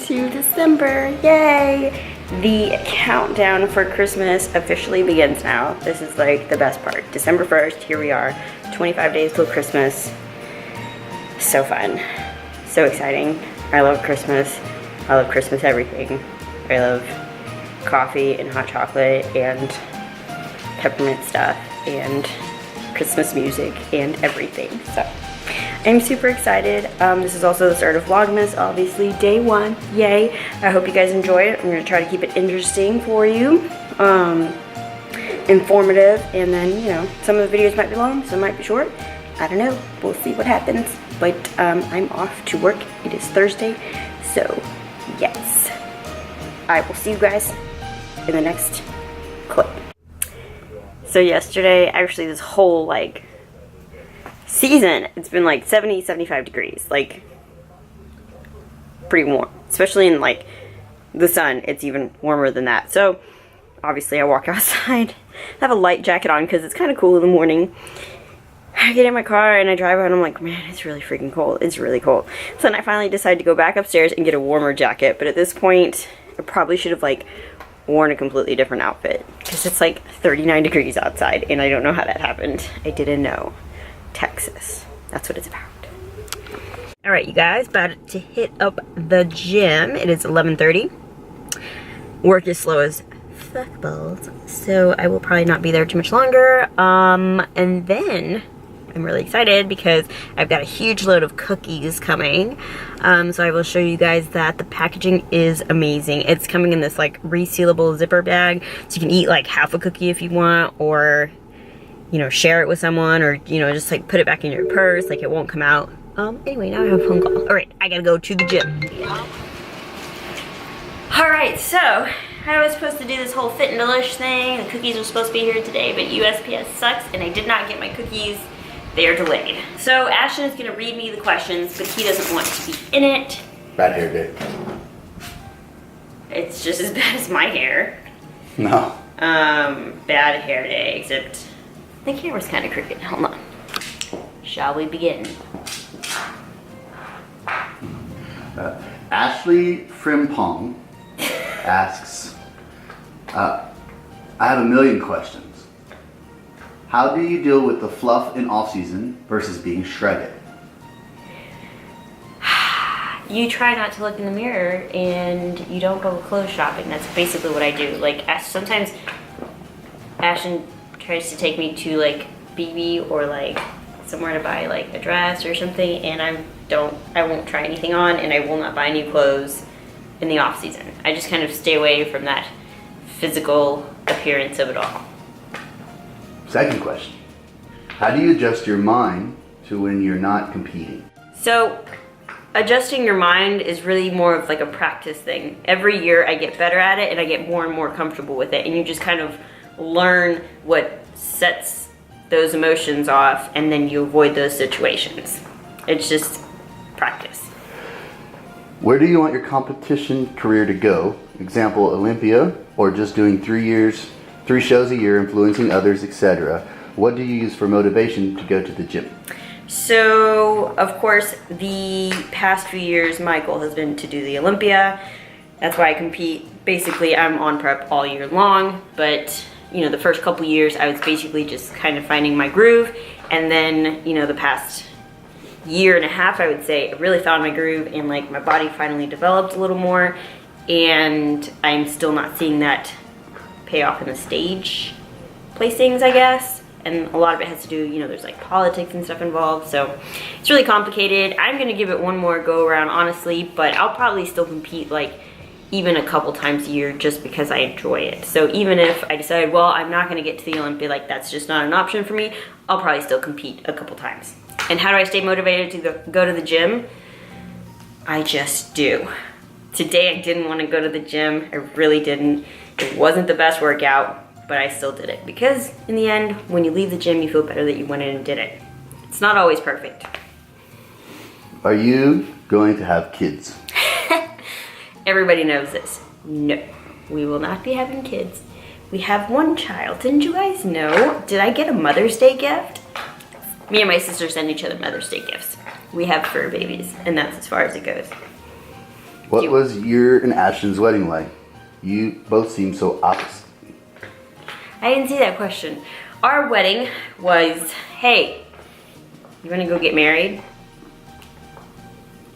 into December, yay! The countdown for Christmas officially begins now. This is like the best part. December 1st, here we are, 25 days till Christmas. So fun, so exciting. I love Christmas. I love Christmas everything. I love coffee and hot chocolate and peppermint stuff and Christmas music and everything. So I'm super excited. This is also the start of Vlogmas, obviously, day 1. Yay. I hope you guys enjoy it. I'm going to try to keep it interesting for you, informative, and then, you know, some of the videos might be long, some might be short. I don't know. We'll see what happens. But I'm off to work. It is Thursday, so yes. I will see you guys in the next clip. So yesterday, actually this whole, like, season, it's been like 70, 75 degrees, like pretty warm, especially in like the sun. It's even warmer than that. So obviously I walk outside, I have a light jacket on because it's kind of cool in the morning. I get in my car and I drive out and I'm like, man, it's really freaking cold. It's really cold. So then I finally decide to go back upstairs and get a warmer jacket, but at this point I probably should have like worn a completely different outfit because it's like 39 degrees outside and I don't know how that happened. I didn't know. Texas. That's what it's about. Alright, you guys, about to hit up the gym. It is 11:30. Work is slow as fuck balls, so I will probably not be there too much longer. And then I'm really excited because I've got a huge load of cookies coming. So I will show you guys that. The packaging is amazing. It's coming in this like resealable zipper bag, so you can eat like half a cookie if you want, or you know, share it with someone, or, you know, just like put it back in your purse, like it won't come out. Anyway, now I have a phone call. All right, I gotta go to the gym. All right, so I was supposed to do this whole Fit and Delish thing. The cookies were supposed to be here today, but USPS sucks, and I did not get my cookies. They are delayed. So Ashton is gonna read me the questions, but he doesn't want to be in it. Bad hair day. It's just as bad as my hair. No. Bad hair day, except the camera's kind of crooked. Hold on. Shall we begin? Ashley Frimpong asks, I have a million questions. How do you deal with the fluff in off-season versus being shredded? You try not to look in the mirror and you don't go clothes shopping. That's basically what I do. Like, sometimes Ashton tries to take me to like BB or like somewhere to buy like a dress or something, and I won't try anything on, and I will not buy new clothes in the off season. I just kind of stay away from that physical appearance of it all. Second question. How do you adjust your mind to when you're not competing? So adjusting your mind is really more of like a practice thing. Every year I get better at it and I get more and more comfortable with it, and you just kind of learn what sets those emotions off, and then you avoid those situations. It's just practice. Where do you want your competition career to go? Example, Olympia, or just doing 3 shows a year, influencing others, etc. What do you use for motivation to go to the gym? So, of course, the past few years, my goal has been to do the Olympia. That's why I compete. Basically, I'm on prep all year long, but you know, the first couple years I was basically just kind of finding my groove, and then, you know, the past year and a half, I would say, I really found my groove, and like my body finally developed a little more, and I'm still not seeing that pay off in the stage placings, I guess. And a lot of it has to do, you know, there's like politics and stuff involved, so it's really complicated. I'm gonna give it one more go around, honestly, but I'll probably still compete like even a couple times a year just because I enjoy it. So even if I decide, well, I'm not gonna get to the Olympia, like that's just not an option for me, I'll probably still compete a couple times. And how do I stay motivated to go to the gym? I just do. Today I didn't wanna go to the gym, I really didn't. It wasn't the best workout, but I still did it. Because in the end, when you leave the gym, you feel better that you went in and did it. It's not always perfect. Are you going to have kids? Everybody knows this. No, we will not be having kids. We have one child. Didn't you guys know? Did I get a Mother's Day gift? Me and my sister send each other Mother's Day gifts. We have fur babies, and that's as far as it goes. What was your and Ashton's wedding like? You both seem so opposite. I didn't see that question. Our wedding was, hey, you wanna go get married?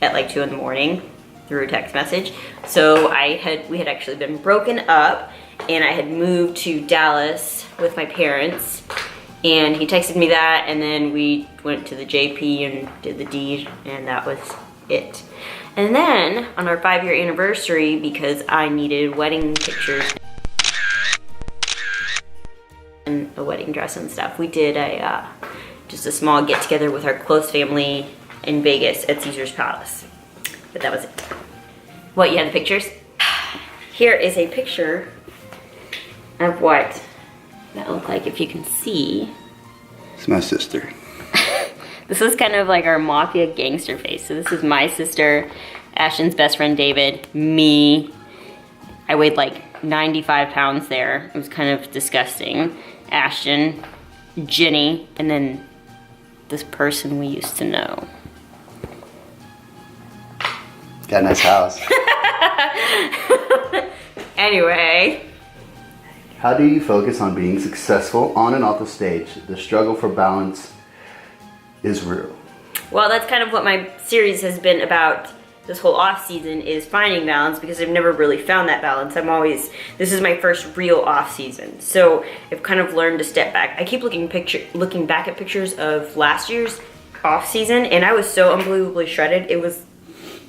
At like 2 in the morning through a text message. So we had actually been broken up, and I had moved to Dallas with my parents, and he texted me that, and then we went to the JP and did the deed, and that was it. And then on our 5-year anniversary, because I needed wedding pictures and a wedding dress and stuff, we did just a small get together with our close family in Vegas at Caesar's Palace. But that was it. What, you have the pictures? Here is a picture of what that looked like, if you can see. It's my sister. This is kind of like our mafia gangster face. So this is my sister, Ashton's best friend David, me. I weighed like 95 pounds there. It was kind of disgusting. Ashton, Jenny, and then this person we used to know. Got a nice house. Anyway. How do you focus on being successful on and off the stage? The struggle for balance is real. Well, that's kind of what my series has been about this whole off season, is finding balance, because I've never really found that balance. This is my first real off season. So I've kind of learned to step back. I keep looking back at pictures of last year's off season, and I was so unbelievably shredded. It was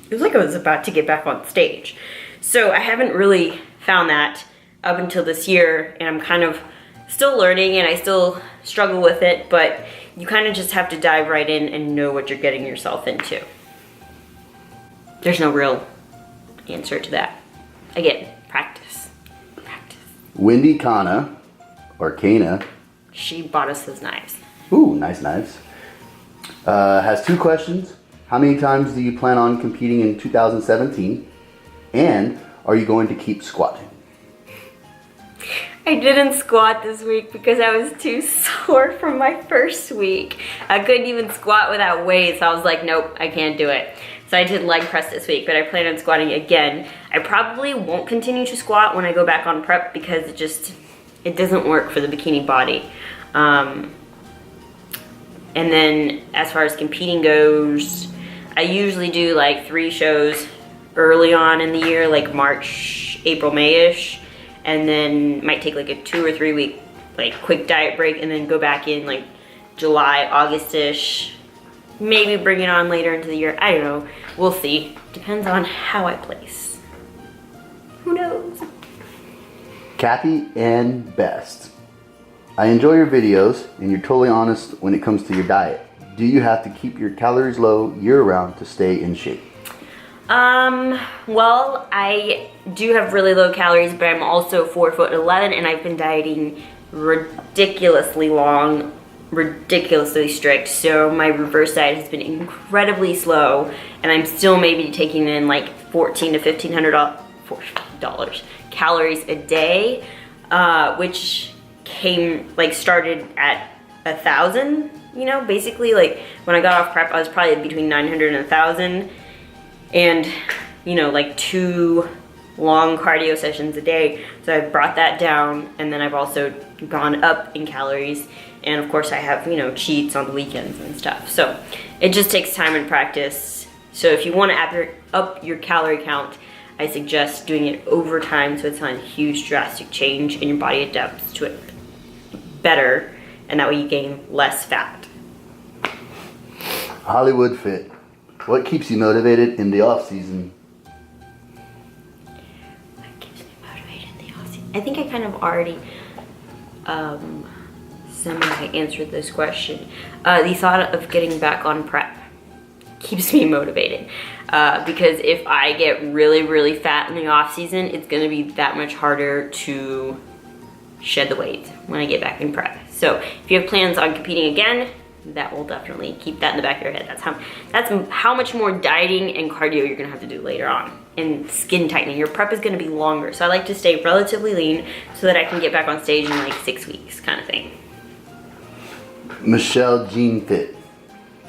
like I was about to get back on stage. So I haven't really found that up until this year, and I'm kind of still learning, and I still struggle with it, but you kind of just have to dive right in and know what you're getting yourself into. There's no real answer to that. Again, practice. Practice. Wendy Kana, or Kana. She bought us those knives. Ooh, nice knives. Has 2 questions. How many times do you plan on competing in 2017? And are you going to keep squatting? I didn't squat this week because I was too sore from my first week. I couldn't even squat without weights. So I was like, nope, I can't do it. So I did leg press this week, but I plan on squatting again. I probably won't continue to squat when I go back on prep, because it doesn't work for the bikini body. And then as far as competing goes, I usually do like 3 shows early on in the year, like March, April, May-ish. And then might take like a 2 or 3 week like quick diet break, and then go back in like July, August-ish. Maybe bring it on later into the year. I don't know. We'll see. Depends on how I place. Who knows? Kathy and Best. I enjoy your videos, and you're totally honest when it comes to your diet. Do you have to keep your calories low year-round to stay in shape? Well, I do have really low calories, but I'm also 4'11", and I've been dieting ridiculously long, ridiculously strict. So my reverse diet has been incredibly slow, and I'm still maybe taking in like $1,400 to $1,500 calories a day, which started at 1,000. You know, basically, like when I got off prep, I was probably between 900 and 1,000. And, you know, like 2 long cardio sessions a day. So I've brought that down, and then I've also gone up in calories. And of course I have, you know, cheats on the weekends and stuff. So it just takes time and practice. So if you want to up your calorie count, I suggest doing it over time, so it's not a huge drastic change, and your body adapts to it better, and that way you gain less fat. Hollywood Fit. What keeps you motivated in the off season? What keeps me motivated in the off season? I think I kind of already semi-answered this question. The thought of getting back on prep keeps me motivated, because if I get really, really fat in the off season, it's going to be that much harder to shed the weight when I get back in prep. So if you have plans on competing again, that will definitely keep that in the back of your head. That's how much more dieting and cardio you're gonna have to do later on, and skin tightening. Your prep is gonna be longer, so I like to stay relatively lean so that I can get back on stage in like 6 weeks, kind of thing. Michelle Jean Fit.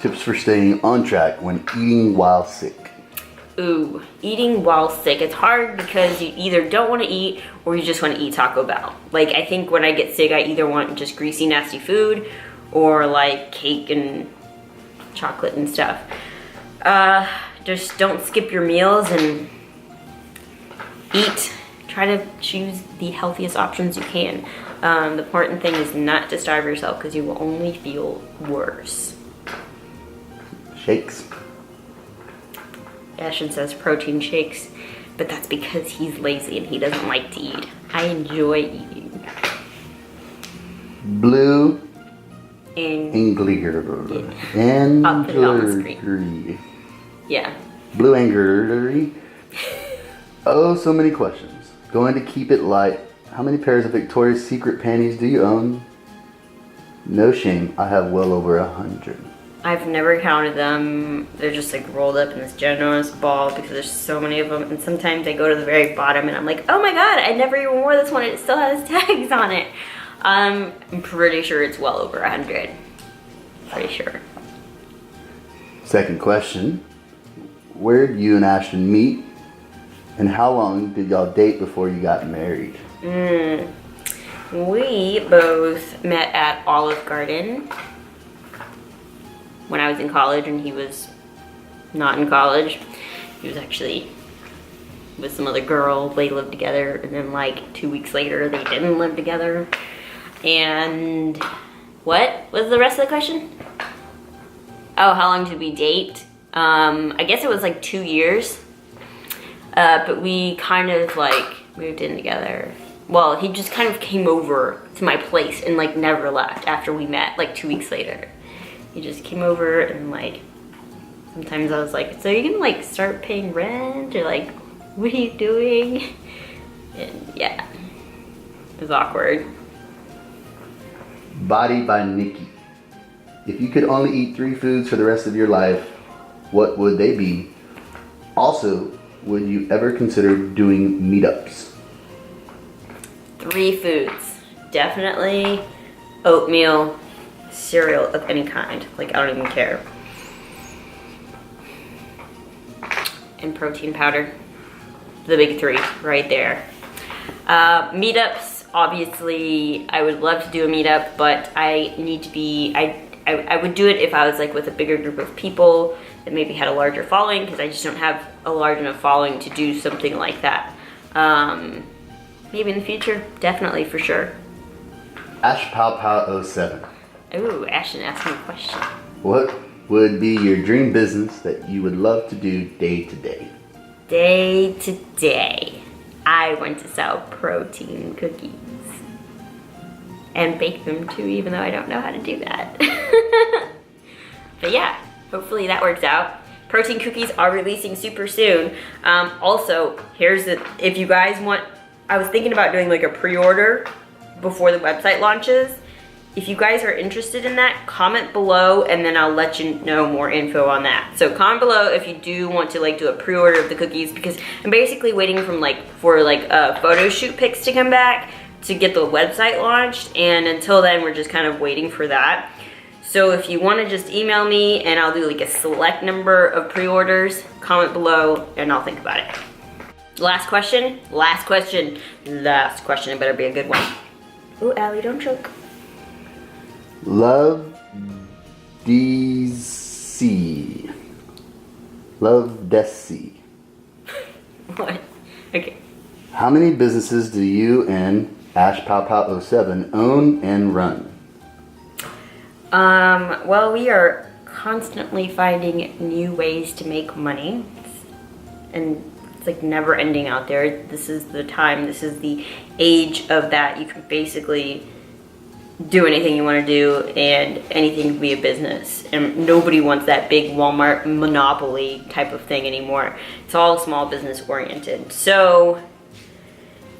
Tips for staying on track when eating while sick. Ooh, eating while sick. It's hard because you either don't want to eat or you just want to eat Taco Bell. Like, I think when I get sick, I either want just greasy, nasty food or like cake and chocolate and stuff. Just don't skip your meals and eat. Try to choose the healthiest options you can. The important thing is not to starve yourself because you will only feel worse. Shakes. Ashton says protein shakes, but that's because he's lazy and he doesn't like to eat. I enjoy eating. Blue Angler. and I'll put it on the screen. Yeah. Blue Angler. Oh, so many questions. Going to keep it light. How many pairs of Victoria's Secret panties do you own? No shame, I have well over 100. I've never counted them. They're just like rolled up in this generous ball because there's so many of them. And sometimes I go to the very bottom and I'm like, oh my God, I never even wore this one. It still has tags on it. I'm pretty sure it's well over 100. Pretty sure. Second question. Where did you and Ashton meet? And how long did y'all date before you got married? We both met at Olive Garden when I was in college and he was not in college. He was actually with some other girl. They lived together, and then like 2 weeks later they didn't live together. And what was the rest of the question? Oh, how long did we date? I guess it was like 2 years. But we kind of like moved in together. Well, he just kind of came over to my place and like never left after we met like 2 weeks later. He just came over and like, sometimes I was like, so you can like start paying rent or like, what are you doing? And yeah, it was awkward. Body by Nikki. If you could only eat 3 foods for the rest of your life, what would they be? Also, would you ever consider doing meetups? 3 foods. Definitely oatmeal, cereal of any kind. Like, I don't even care. And protein powder. The big 3 right there. Meetups, obviously, I would love to do a meetup, but I need to be, I would do it if I was like with a bigger group of people that maybe had a larger following, because I just don't have a large enough following to do something like that. Maybe in the future, definitely, for sure. Ash Pow Pow 07. Ooh, Ashton asked me a question. What would be your dream business that you would love to do day to day? Day to day, I want to sell protein cookies. And bake them too, even though I don't know how to do that. But yeah, hopefully that works out. Protein cookies are releasing super soon. Also, if you guys want, I was thinking about doing like a pre-order before the website launches. If you guys are interested in that, comment below and then I'll let you know more info on that. So comment below if you do want to like do a pre-order of the cookies, because I'm basically waiting for photo shoot pics to come back to get the website launched, and until then we're just kind of waiting for that. So if you want to just email me and I'll do like a select number of pre-orders, comment below and I'll think about it. Last question, it better be a good one. Ooh, Allie, don't choke. Love DC. Love DC. What? Okay. How many businesses do you and Ash Pow Pow 07 own and run? Well, we are constantly finding new ways to make money, and it's like never ending out there. This is the time, this is the age of that. You can basically do anything you want to do, and anything can be a business, and nobody wants that big Walmart monopoly type of thing anymore. It's all small business oriented. So,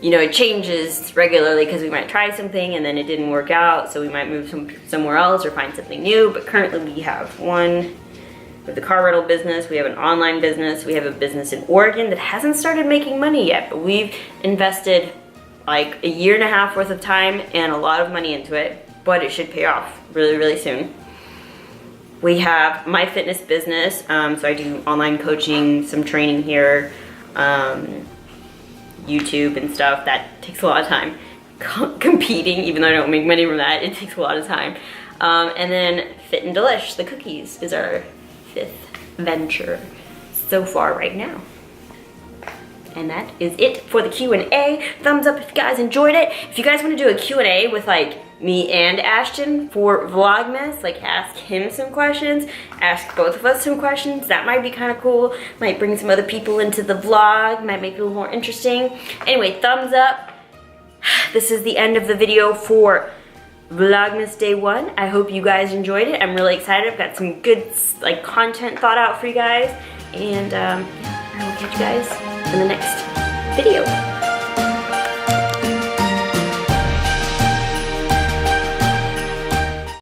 you know, it changes regularly because we might try something and then it didn't work out, so we might move somewhere else or find something new. But currently we have the car rental business, we have an online business, we have a business in Oregon that hasn't started making money yet, but we've invested like 1.5 years worth of time and a lot of money into it, but it should pay off really, really soon. We have my fitness business, so I do online coaching, some training here, YouTube and stuff. That takes a lot of time. Competing, even though I don't make money from that, it takes a lot of time. And then Fit and Delish, the cookies, is our 5th venture so far right now. And that is it for the Q&A. Thumbs up if you guys enjoyed it. If you guys want to do a Q&A with like me and Ashton for Vlogmas, like ask him some questions, ask both of us some questions, that might be kind of cool. Might bring some other people into the vlog, might make it a little more interesting. Anyway, thumbs up. This is the end of the video for Vlogmas Day 1. I hope you guys enjoyed it. I'm really excited. I've got some good like content thought out for you guys. And I will catch you guys in the next video.